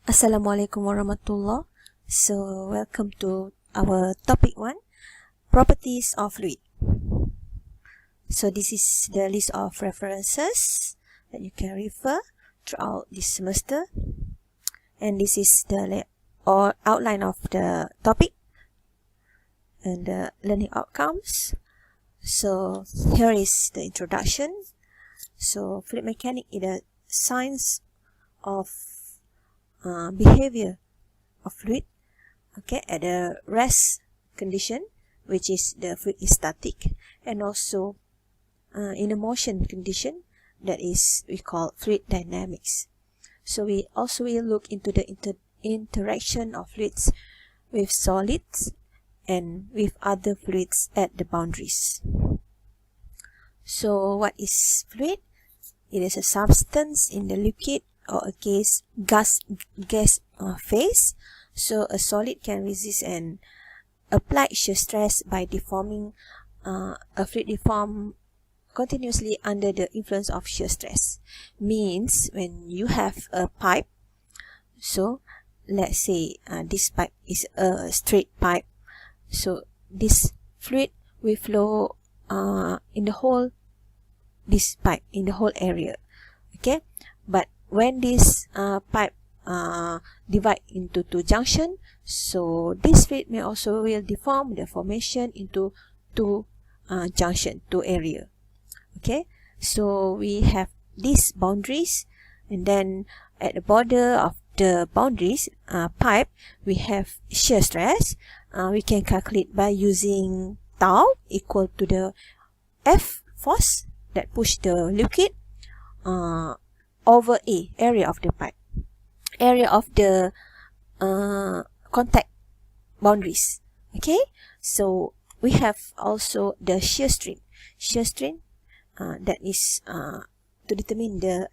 Assalamualaikum warahmatullah. So welcome to our topic 1, properties of fluid. So this is the list of references that you can refer throughout this semester, and this is the outline of the topic and the learning outcomes. So here is the introduction. So fluid mechanics is the science of behavior of fluid, at a rest condition, which is the fluid is static, and also in a motion condition, that is we call fluid dynamics. So we also will look into the interaction of fluids with solids and with other fluids at the boundaries. So what is fluid? It is a substance in the liquid or a gas phase. So a solid can resist an applied shear stress by deforming a fluid deform continuously under the influence of shear stress. Means when you have a pipe, so let's say this pipe is a straight pipe, so this fluid will flow in the whole this pipe, in the whole area, but when this pipe divide into two junction, so this fluid may also will deform the formation into two junction, two area. So we have these boundaries, and then at the border of the boundaries pipe, we have shear stress. We can calculate by using tau equal to the F force that push the liquid over A, area of the pipe, area of the contact boundaries. So we have also the shear strain. Shear strain that is to determine the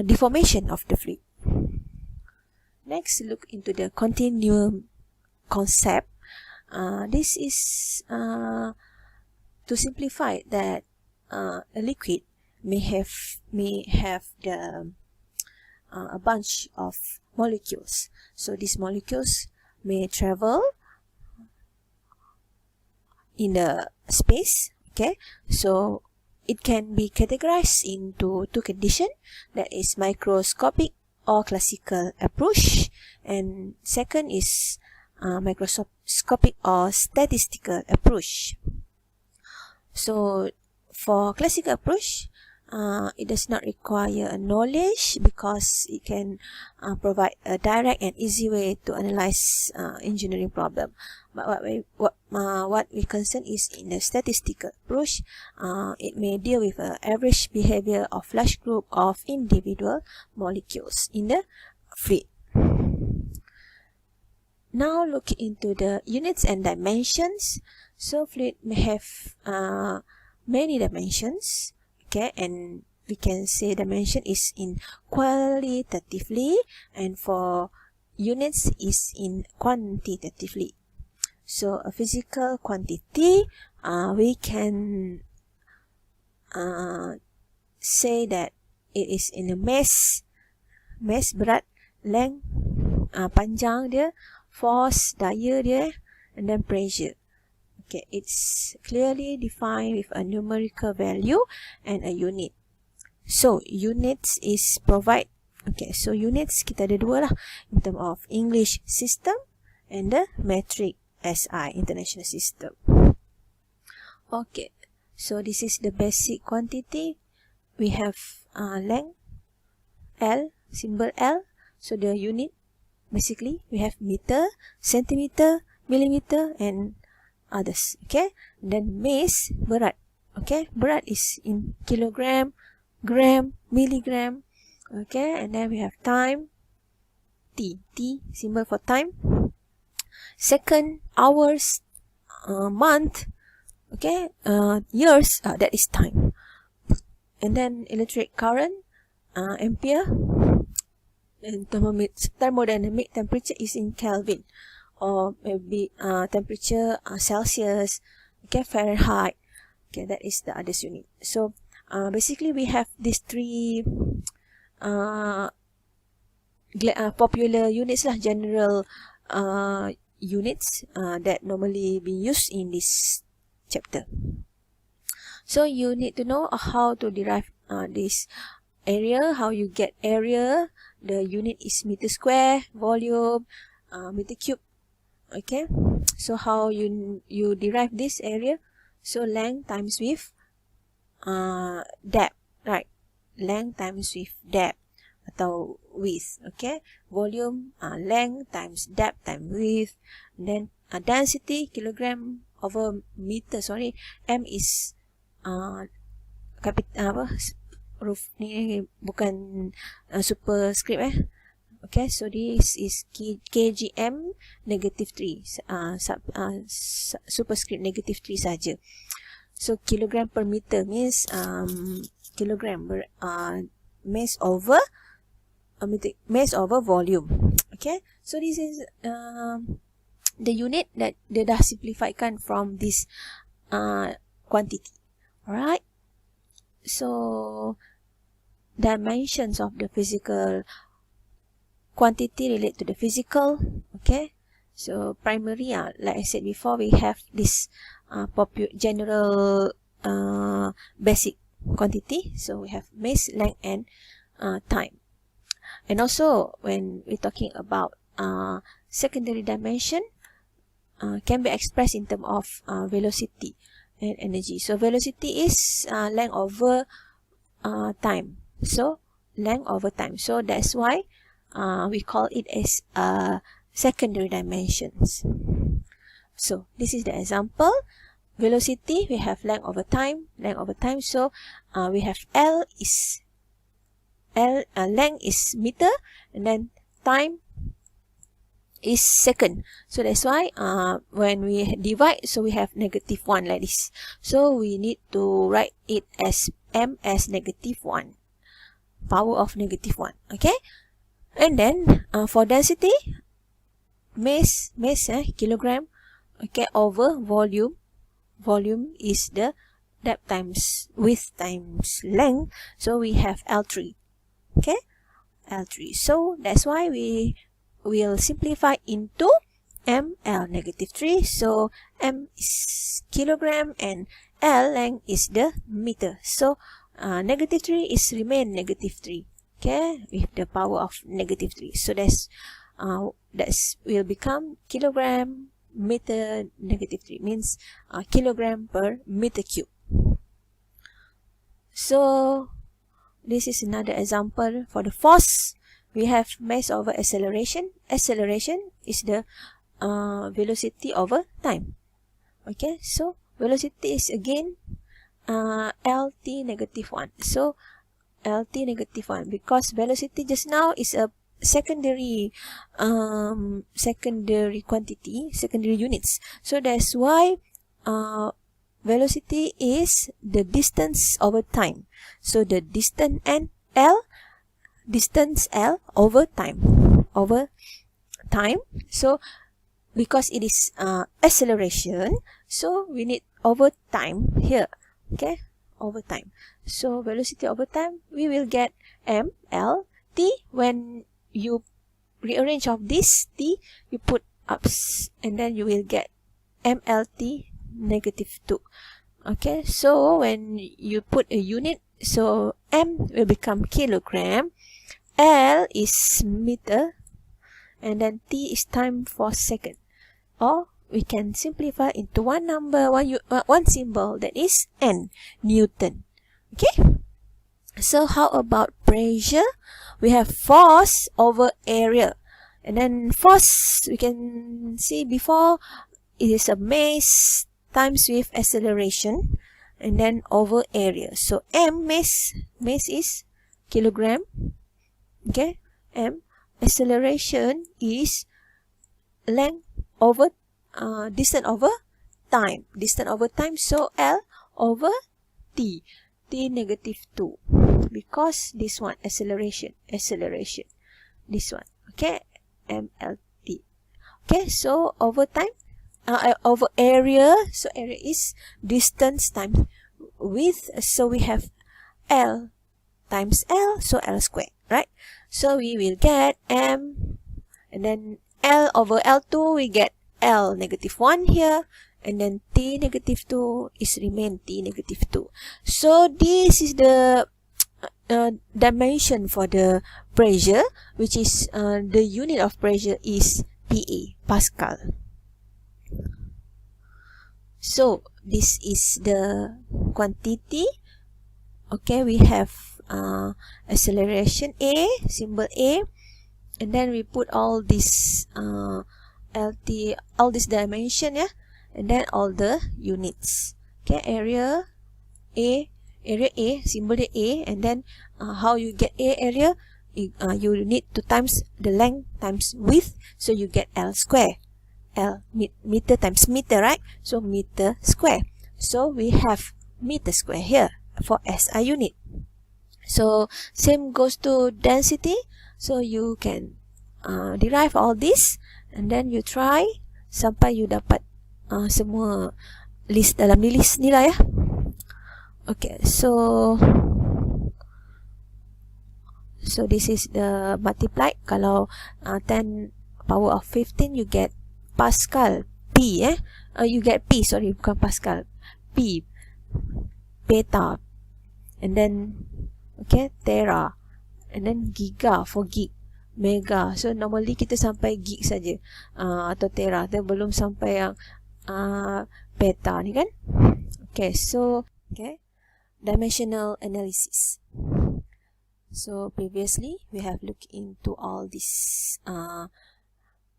deformation of the fluid. Next, look into the continuum concept. This is to simplify that a liquid may have the a bunch of molecules. So these molecules may travel in the space. So it can be categorized into two conditions, that is microscopic or classical approach, and second is microscopic or statistical approach. So for classical approach, it does not require a knowledge because it can provide a direct and easy way to analyze engineering problem. But what we concern is in the statistical approach, it may deal with an average behavior of large group of individual molecules in the fluid. Now look into the units and dimensions. So fluid may have many dimensions, and we can say dimension is in qualitatively, and for units is in quantitatively. So a physical quantity, we can say that it is in a mass, berat, length, panjang dia, force, daya dia, and then pressure. It's clearly defined with a numerical value and a unit. So units is provide. So units kita ada dua lah, in term of English system and the metric SI, international system. So this is the basic quantity. We have length L, symbol L. So the unit basically we have meter, centimeter, millimeter, and others. Then mass, berat. Berat is in kilogram, gram, milligram. And then we have time, T symbol for time, second, hours, month, years, that is time. And then electric current, ampere, and thermodynamic temperature is in Kelvin, or maybe temperature Celsius, Fahrenheit. That is the other unit. So basically we have these three popular units lah, general units that normally be used in this chapter. So you need to know how to derive this area, how you get area. The unit is meter square, volume, meter cube. Okay, so how you derive this area? So length times with depth, right? Length times with depth atau width. Okay, volume length times depth times width. Then density kilogram over meter. Sorry, m is huruf ni bukan superscript Okay, so this is kgm negative 3 superscript negative 3 saja. So kilogram per meter means kilogram mass over volume. Okay, so this is the unit that dia dah simplifiedkan from this quantity. Alright, so dimensions of the physical quantity relate to the physical. Okay, so primary, like I said before, we have this general basic quantity. So we have mass, length, and time. And also when we're talking about secondary dimension, can be expressed in terms of velocity and energy. So velocity is length over time. So length over time. So that's why we call it as secondary dimensions. So this is the example. Velocity, we have length over time. So we have length is meter, and then time is second. So that's why when we divide, so we have -1 like this. So we need to write it as m as -1, power of -1. Okay, and then for density, mass kilogram, okay, over volume. Volume is the depth times width times length. So we have L3. Okay, L3. So that's why we will simplify into ml -3. So m is kilogram and L length is the meter. So -3 is remain -3. Okay, with the power of -3. So that's will become kilogram meter -3, means kilogram per meter cube. So this is another example for the force. We have mass over acceleration. Acceleration is the velocity over time. Okay, so velocity is again LT -1. So LT -1, because velocity just now is a secondary quantity, secondary units. So that's why velocity is the distance over time. So the distance L over time. So because it is acceleration, so we need over time here. Okay, over time. So velocity over time, we will get ml t. When you rearrange of this t, you put ups, and then you will get mlt -2. Okay, so when you put a unit, so m will become kilogram, L is meter, and then t is time for second. Or we can simplify into one number, one symbol, that is N, Newton. Okay, so how about pressure? We have force over area, and then force, we can see before, it is a mass times with acceleration, and then over area. So m, mass is kilogram. Okay, m, acceleration is length over distance over time. So L over t -2, because this one acceleration, this one. Okay, mlt. Okay, so over time, over area, so area is distance times width. So we have L times L, so L squared, right? So we will get M, and then L over L2, we get L negative 1 here, and then T negative 2 is remain T negative 2. So this is the dimension for the pressure, which is the unit of pressure is PA, Pascal. So this is the quantity. Okay, we have acceleration A, symbol A, and then we put all this LT, all this dimension, yeah, and then all the units. Okay, area A, symbol A, and then how you get A area, you need to times the length times width, so you get L square. L meter times meter, right? So meter square. So we have meter square here for SI unit. So same goes to density. So you can derive all this, and then you try sampai you dapat semua list dalam list nilai ya. Okay, so this is the multiplied. Kalau 10 power of 15, you get Pascal P, you get P, sorry, bukan Pascal, P, beta, and then okay, tera, and then giga for gig, mega. So normally kita sampai gig saja, atau tera, kita belum sampai yang beta ni kan. Okay, so okay, dimensional analysis. So previously we have looked into all these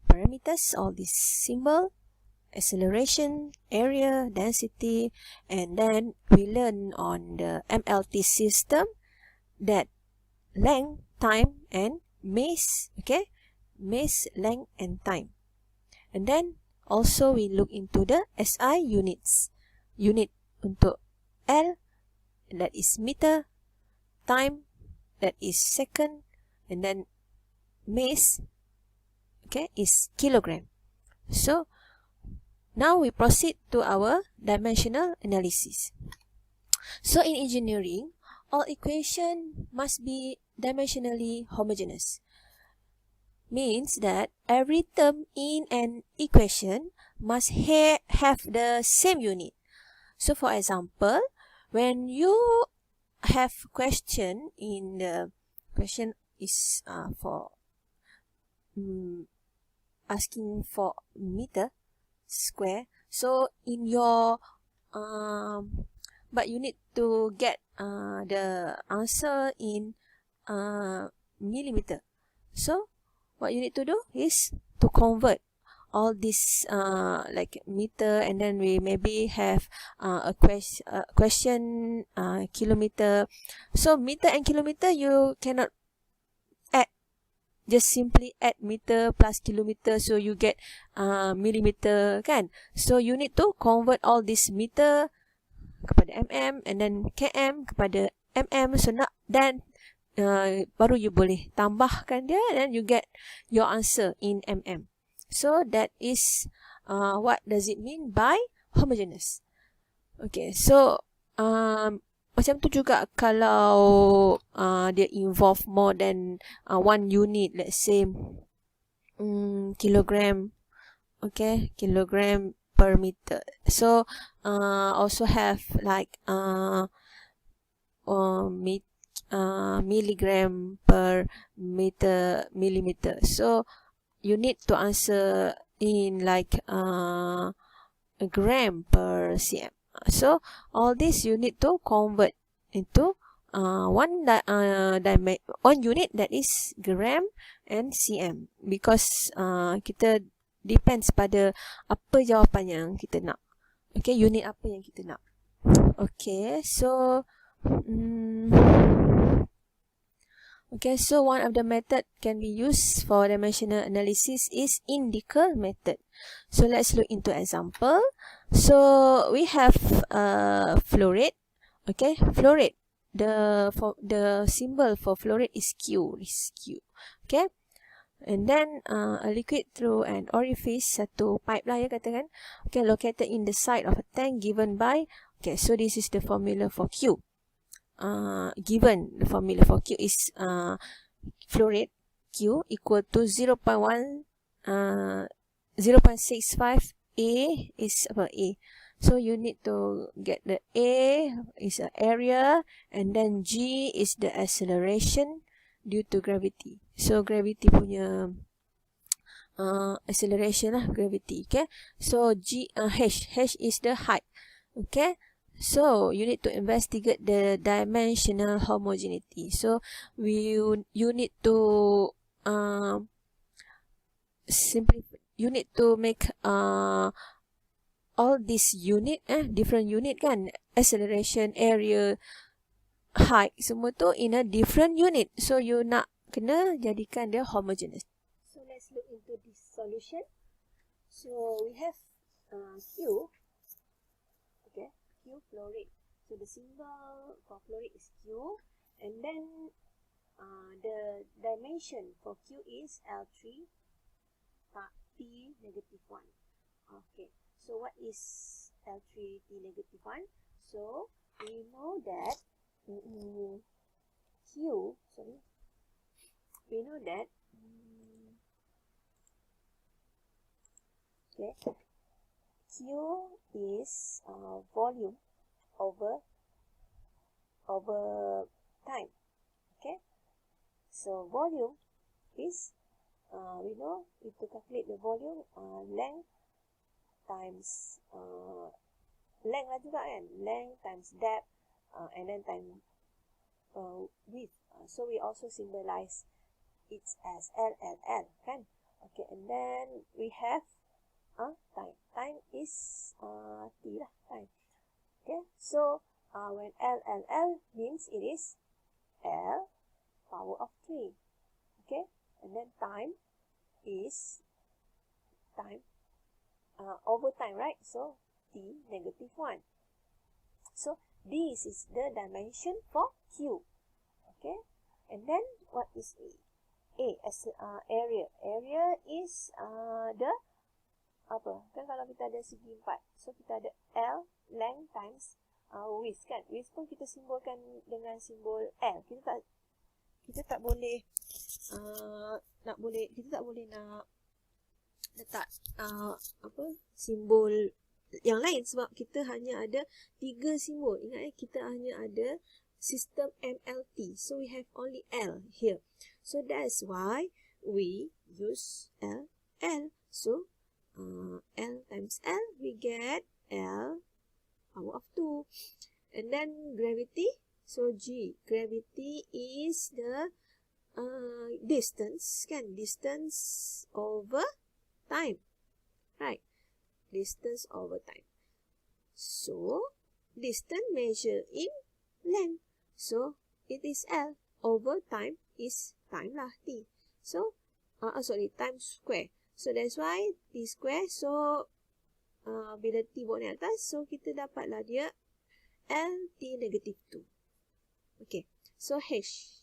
parameters, all this symbol, acceleration, area, density, and then we learn on the MLT system that length, time, and mass. Okay, mass, length, and time. And then also we look into the SI units. Unit untuk L, that is meter, time, that is second, and then mass, okay, is kilogram. So now we proceed to our dimensional analysis. So in engineering, all equation must be dimensionally homogeneous. Means that every term in an equation must have the same unit. So for example, when you have question in the question is for asking for meter square, so in your but you need to get the answer in millimeter. So what you need to do is to convert all this like meter, and then we maybe have a question kilometer. So meter and kilometer you cannot add, just simply add meter plus kilometer, so you get millimeter kan. So you need to convert all this meter kepada mm, and then km kepada mm. So then baru you boleh tambahkan dia, and then you get your answer in mm. So that is what does it mean by homogeneous. Okay, so macam tu juga kalau dia involve more than one unit, let's say kilogram, okay, kilogram per meter. So also have like milligram per meter, millimeter. So you need to answer in like a gram per cm. So all this you need to convert into one unit, that is gram and cm, because kita depends pada apa jawapan yang kita nak. Okay, unit apa yang kita nak. Okay, so okay, so one of the method can be used for dimensional analysis is indical method. So let's look into example. So we have flow rate. Okay, flow rate. The symbol for flow rate is Q. Okay, and then a liquid through an orifice, satu pipe lah ya katakan. Okay, located in the side of a tank given by. Okay, so this is the formula for Q. Given the formula for Q is flow rate Q equal to 0.65 A is apa A. So you need to get the A is an area, and then G is the acceleration due to gravity. So gravity punya acceleration lah, gravity. Okay, so H is the height. Okay, so you need to investigate the dimensional homogeneity. So you need to simplify. You need to make all these unit, different unit kan, acceleration, area, height, semua tu in a different unit. So you nak kena jadikan dia homogeneous. So let's look into this solution. So we have Q, okay, Q flow rate. So the symbol for flow rate is Q, and then the dimension for Q is L3 T negative 1. Okay, so what is L3 T negative 1? So we know that we know that okay, Q is volume over time. Okay, so volume is we know to calculate the volume, length times length lah juga kan, length times depth, and then time width. So we also symbolize it as L kan. Okay, and then we have time is T lah, time. Okay, so when L means it is L power of 3. Okay, and then time is time over time, right? So T negative 1. So this is the dimension for Q. Okay, and then what is A? A as area. Area is the apa? Kan kalau kita ada segi 4, so kita ada L length times width kan. Width pun kita simbolkan dengan simbol L. Kita tak boleh nak letak simbol yang lain, sebab kita hanya ada 3 simbol. Ingat kita hanya ada sistem MLT, so we have only L here. So that's why we use L. So L times L, we get L power of 2. And then gravity, so G, gravity is the distance kan, distance over time, right? Distance over time. So distance measure in length, so it is L over time is time lah, T. So time square. So that's why T square. So bila T bawa naik atas, so kita dapatlah dia L T negative 2. Okay, so H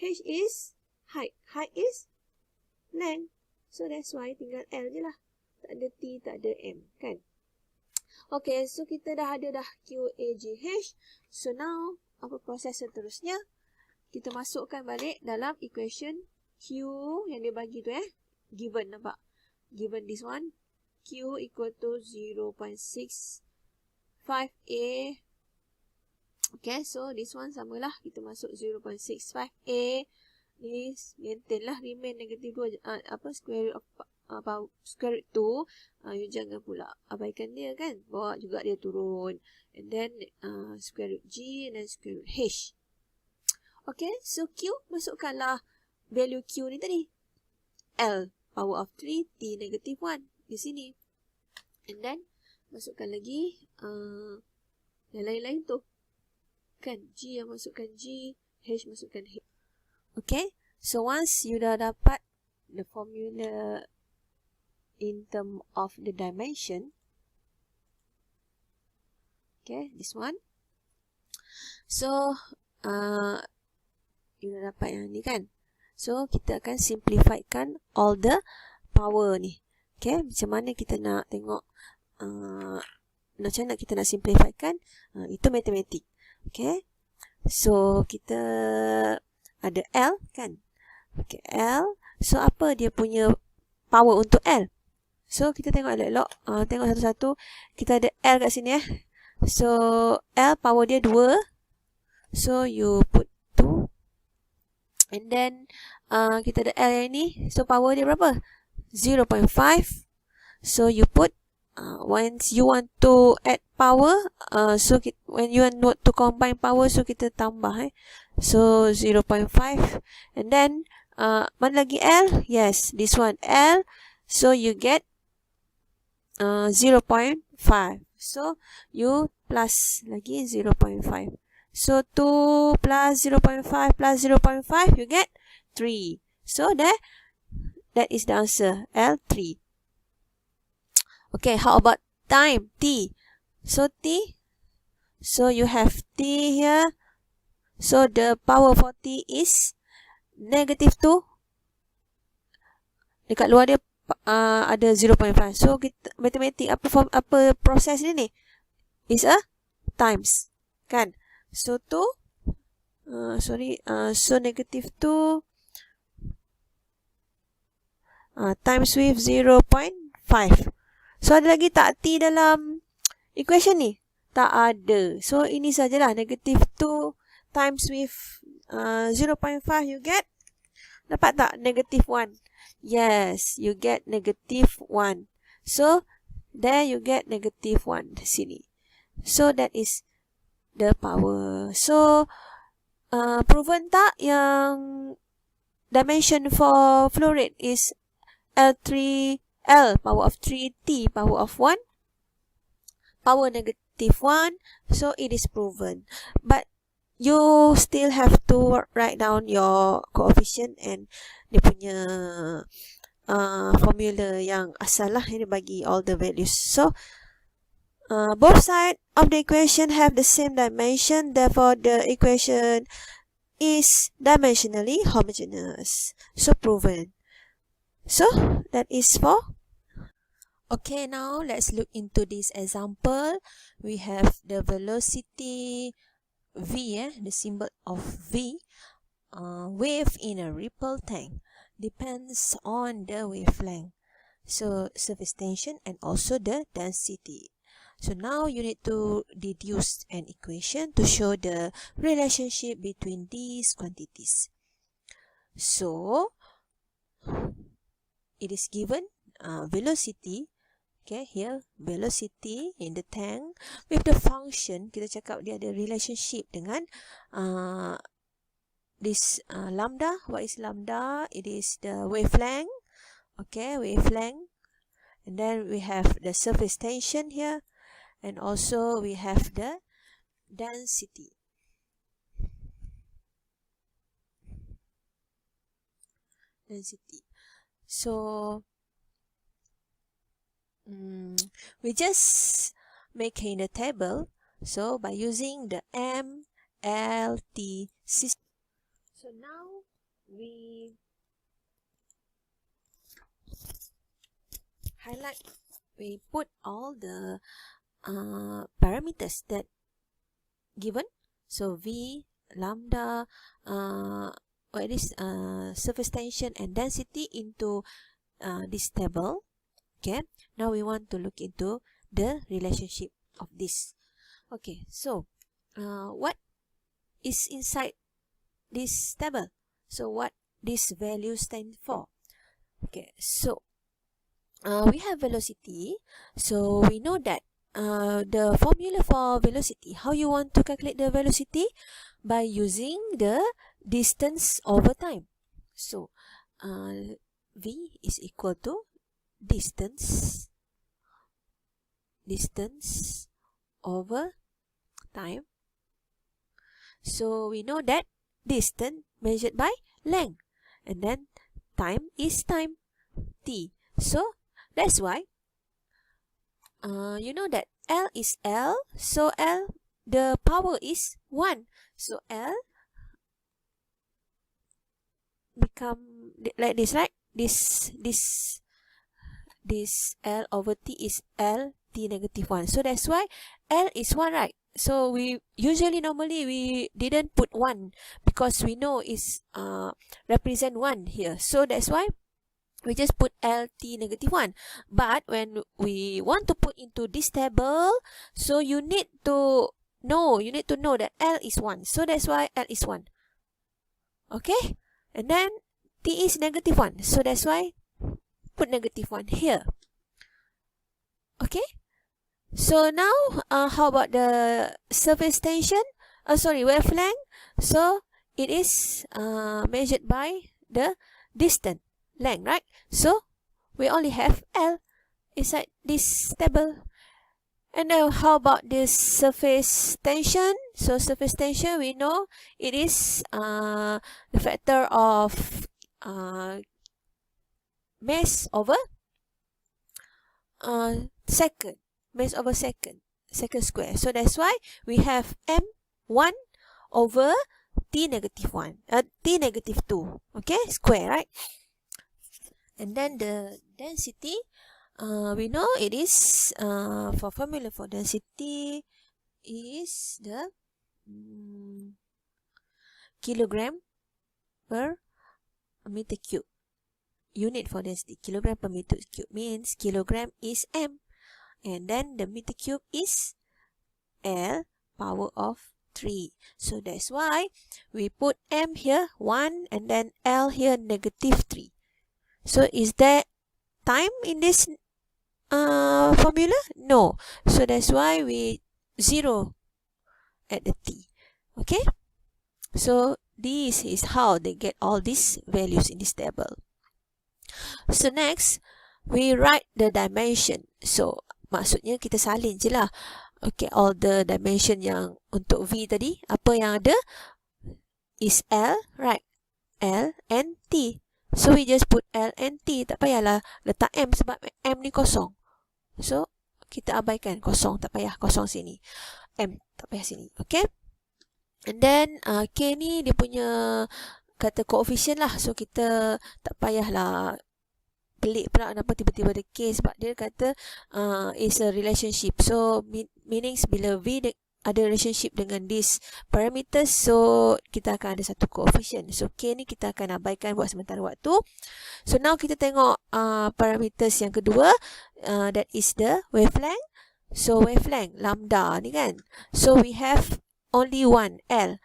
is height is length. So that's why tinggal L je lah. Tak ada T, tak ada M kan. Okay, so kita dah ada Q, A, G, H. So now apa proses seterusnya? Kita masukkan balik dalam equation Q yang dia bagi tu given, nampak? Given this one, Q equal to 0.65A. Okay, so this one samalah. Kita masuk 0.65A. Ni maintain lah, remain negative 2. Square root of square root 2. You jangan pula abaikan dia kan. Bawa juga dia turun. And then square root G and then square root H. Okay, so Q, masukkanlah value Q ni tadi. L power of 3, T negative 1 di sini. And then masukkan lagi yang lain-lain tu. Kan, G yang masukkan G, H masukkan H. Okay, so once you dah dapat the formula in term of the dimension, okay, this one. So, you dah dapat yang ni kan. So, kita akan simplifykan all the power ni. Okay, macam mana kita nak tengok, macam mana kita nak simplifykan, itu matematik. Okay, so kita ada L kan. Okay, L. So, apa dia punya power untuk L? So, kita tengok elok-elok. Tengok satu-satu. Kita ada L kat sini So, L power dia 2. So, you put 2. And then, kita ada L yang ni. So, power dia berapa? 0.5. So, you put, once you want to add power, when you want to combine power, so kita tambah So, 0.5. And then, mana lagi L? Yes, this one L. So, you get 0.5. So, you plus lagi 0.5. So, 2 plus 0.5 plus 0.5, you get 3. So, that is the answer, L3. Okay, how about time, T? So, T. So, you have T here. So, the power for T is negative 2. Dekat luar dia ada 0.5. So, kita matematik apa proses ni is a times. Kan? So, 2. So, negative 2 times with 0.5. So, ada lagi tak T dalam equation ni? Tak ada. So, ini sajalah. Negative 2 times with 0.5 you get. Dapat tak? Negative 1. Yes, you get negative 1. So, there you get negative 1 di sini. So, that is the power. So, proven tak yang dimension for flow rate is L3, L power of 3, T power of 1, power negative 1. So, it is proven. But, you still have to write down your coefficient and dia punya formula yang asal lah. Ini bagi all the values. So, both sides of the equation have the same dimension. Therefore, the equation is dimensionally homogeneous. So, proven. So, that is for. Okay, now let's look into this example. We have the velocity V, the symbol of V, wave in a ripple tank depends on the wavelength, so surface tension and also the density. So now you need to deduce an equation to show the relationship between these quantities. So it is given velocity. Okay, here velocity in the tank with the function, kita cakap dia ada relationship dengan this lambda. What is lambda? It is the wavelength. Okay, wavelength. And then we have the surface tension here. And also we have the density. So, we just make in the table. So, by using the MLT system. So, now we highlight, we put all the parameters that given. So, V, lambda, what is surface tension and density into this table. Okay, now we want to look into the relationship of this. Okay, so what is inside this table? So what this value stand for? Okay, so we have velocity. So we know that the formula for velocity, how you want to calculate the velocity? By using the distance over time. So V is equal to distance over time. So we know that distance measured by length, and then time is time, T. So that's why you know that L is L. So L, the power is 1. So L become like this, right? This L over T is L T negative 1. So that's why L is 1, right? So we normally we didn't put 1 because we know it's represent 1 here. So that's why we just put LT negative 1. But when we want to put into this table, so you need to know that L is 1. So that's why L is 1. Okay? And then T is negative 1. So that's why put negative 1 here. Okay? So now, how about the surface tension? Wavelength. So it is measured by the distance, length, right? So we only have L inside this table. And now, how about this surface tension? So surface tension, we know it is the factor of mass over second. Mass over second square. So that's why we have M1 over T negative 1. T negative 2. Okay, square, right? And then the density, we know it is, for formula for density is the kilogram per meter cube. Unit for density, kilogram per meter cube, means kilogram is M. And then the meter cube is L power of 3. So that's why we put M here 1 and then L here negative 3. So is there time in this formula? No. So that's why we 0 at the T. Okay? So this is how they get all these values in this table. So next, we write the dimension. So maksudnya kita salin je lah. Okay, all the dimension yang untuk V tadi, apa yang ada is L, right? L and T. So we just put L and T. Tak payahlah letak M sebab M ni kosong. So kita abaikan kosong, tak payah kosong sini. M tak payah sini. Okay? And then K ni dia punya kata coefficient lah. So kita tak payahlah pelik pula kenapa tiba-tiba ada K, sebab dia kata is a relationship. So meanings bila V ada relationship dengan this parameters, so kita akan ada satu coefficient. So K ni kita akan abaikan buat sementara waktu. So now kita tengok parameters yang kedua, that is the wavelength. So wavelength lambda ni kan, so we have only one L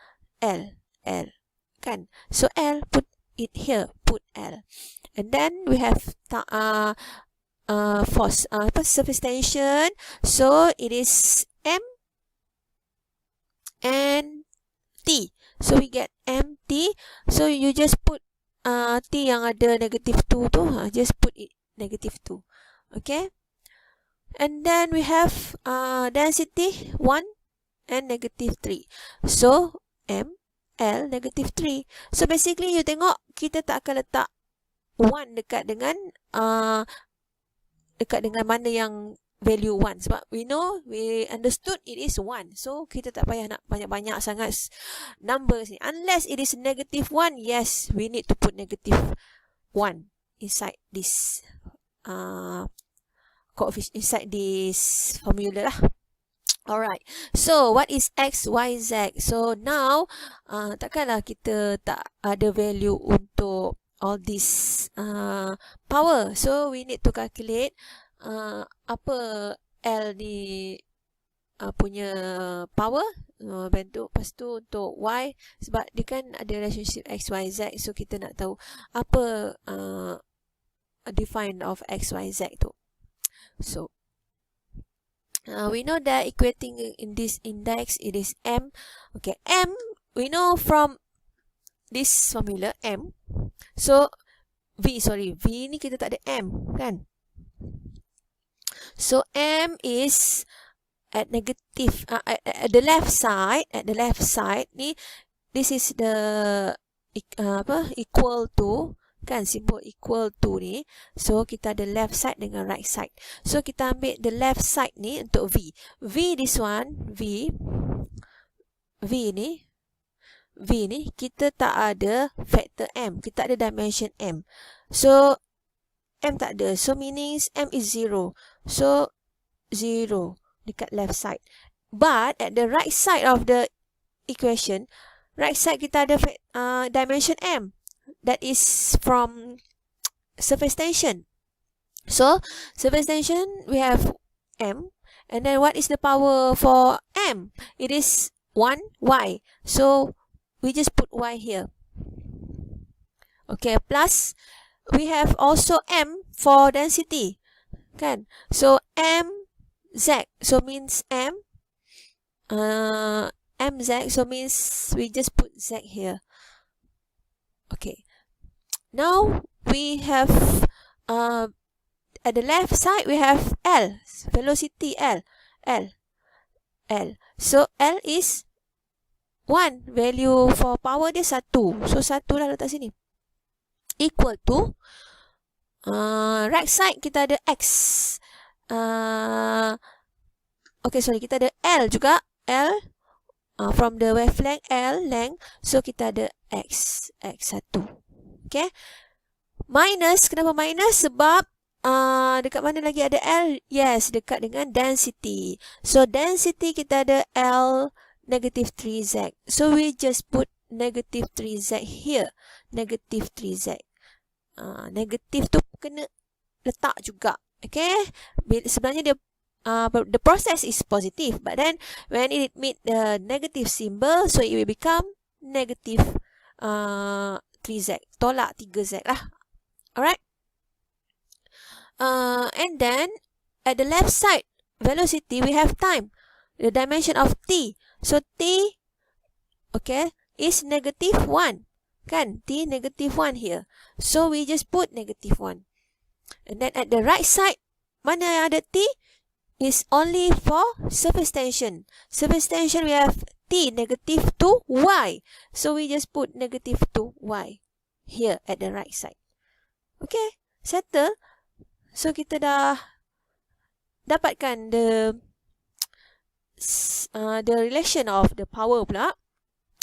kan. So L, put it here, put L. And then we have force, surface tension. So it is M and T. So we get MT. So you just put T yang ada negative 2 tu, just put it negative 2. Okay. And then we have density 1 and negative 3. So M, L, negative 3. So basically you tengok kita tak akan letak 1 dekat dengan mana yang value 1, sebab we understood it is 1. So kita tak payah nak banyak-banyak sangat numbers ni. Unless it is negative 1, yes, we need to put negative 1 inside this coefficient, inside this formula lah. Alright, so what is X, Y, Z? So now takkanlah kita tak ada value untuk all this power. So we need to calculate apa L ni punya power, bentuk. Lepas tu untuk Y, sebab dia kan ada relationship X, Y, Z. So kita nak tahu apa define of X, Y, Z tu. So we know that equating in this index, it is M. Okay, M, we know from this formula M. So V ni kita tak ada M kan. So M is at negative, at the left side. At the left side ni, this is the equal to kan, simbol equal to ni. So kita ada left side dengan right side. So kita ambil the left side ni untuk V. V, this one, V ni kita tak ada factor M, kita ada dimension M. So M tak ada, so meanings M is 0. So 0 dekat left side. But at the right side of the equation, right side kita ada dimension m. That is from surface tension. So, surface tension, we have m. And then what is the power for m? It is 1y. So, we just put y here. Okay, plus we have also m for density. Kan? So, mz. So, means mz. So, means we just put z here. Okay. Now, we have at the left side, we have L, velocity L. So, L is 1. Value for power dia 1. So, 1 lah letak sini. Equal to, right side kita ada X. Okay, sorry, kita ada L juga. L, from the wavelength L, length. So, kita ada X 1. Okay. Minus, kenapa minus? Sebab dekat mana lagi ada L? Yes, dekat dengan density. So, density kita ada L negative 3Z. So, we just put negative 3Z here. Negative 3Z. Negative tu kena letak juga. Okay? Sebenarnya dia the process is positive. But then, when it meet the negative symbol, so it will become negative 3Z. Tolak 3Z lah. Alright? And then, at the left side, velocity, we have time. The dimension of t. So, t, okay, is negative 1. Kan? T negative 1 here. So, we just put negative 1. And then, at the right side, mana yang ada t? Is only for surface tension. Surface tension, we have t negative 2y. So, we just put negative 2y here at the right side. Okay, settle. So, kita dah dapatkan the relation of the power pula.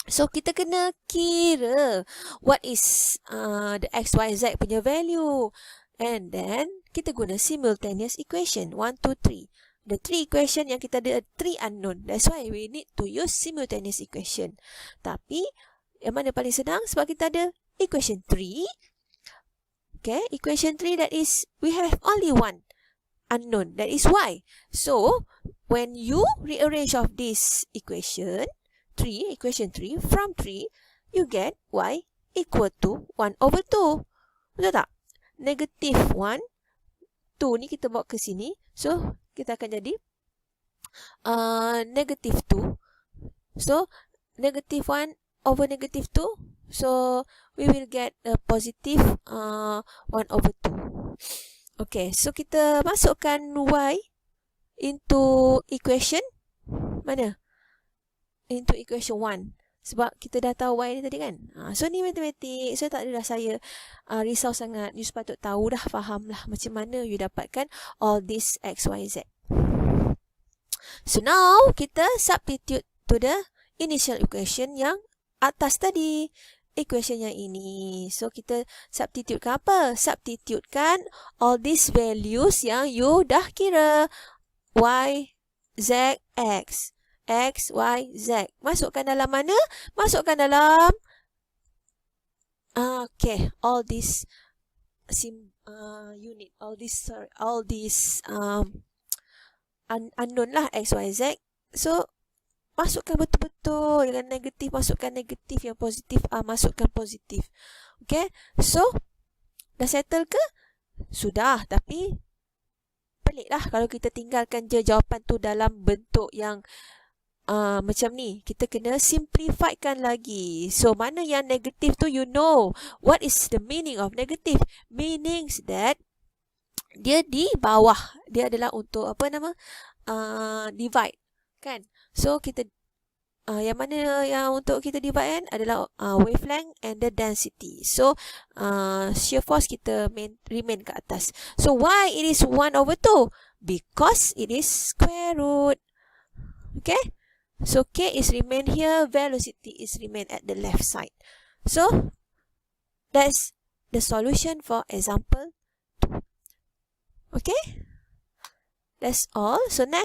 So, kita kena kira what is the x, y, z punya value. And then, kita guna simultaneous equation. 1, 2, 3. The 3 equation yang kita ada 3 unknown. That's why we need to use simultaneous equation. Tapi, yang mana paling senang? Sebab kita ada equation 3. Okay, equation 3, that is, we have only one unknown, that is y. So, when you rearrange of this equation 3, from 3, you get y equal to 1 over 2. Betul tak? Negative 1, 2 ni kita bawa ke sini. So, kita akan jadi negative 2. So, negative 1 over negative 2. So, we will get a positive 1 over 2. Okay, so kita masukkan y into equation mana? Into equation 1. Sebab kita dah tahu y ni tadi kan? So, ni matematik. So, tak adalah saya risau sangat. You sepatut tahu dah, faham lah macam mana you dapatkan all this x, y, z. So, now kita substitute to the initial equation yang atas tadi. Equation yang ini. So, kita substitutekan apa? Substitutekan all these values yang you dah kira. Y, Z, X. X, Y, Z. Masukkan dalam mana? Masukkan dalam okay, all these unit. All these unknown lah, X, Y, Z. So, masukkan betul-betul. Dengan negatif, masukkan negatif. Yang positif, masukkan positif. Okay. So, dah settle ke? Sudah. Tapi, pelik lah kalau kita tinggalkan je jawapan tu dalam bentuk yang macam ni. Kita kena simplifykan lagi. So, mana yang negatif tu, you know. What is the meaning of negative? Meanings that dia di bawah. Dia adalah untuk apa nama? Divide. Kan? So, kita yang mana yang untuk kita divide kan adalah wavelength and the density. So, shear force kita remain ke atas. So, why it is 1 over 2? Because it is square root. Okay? So, K is remain here. Velocity is remain at the left side. So, that's the solution for example 2. Okay? That's all. So, next.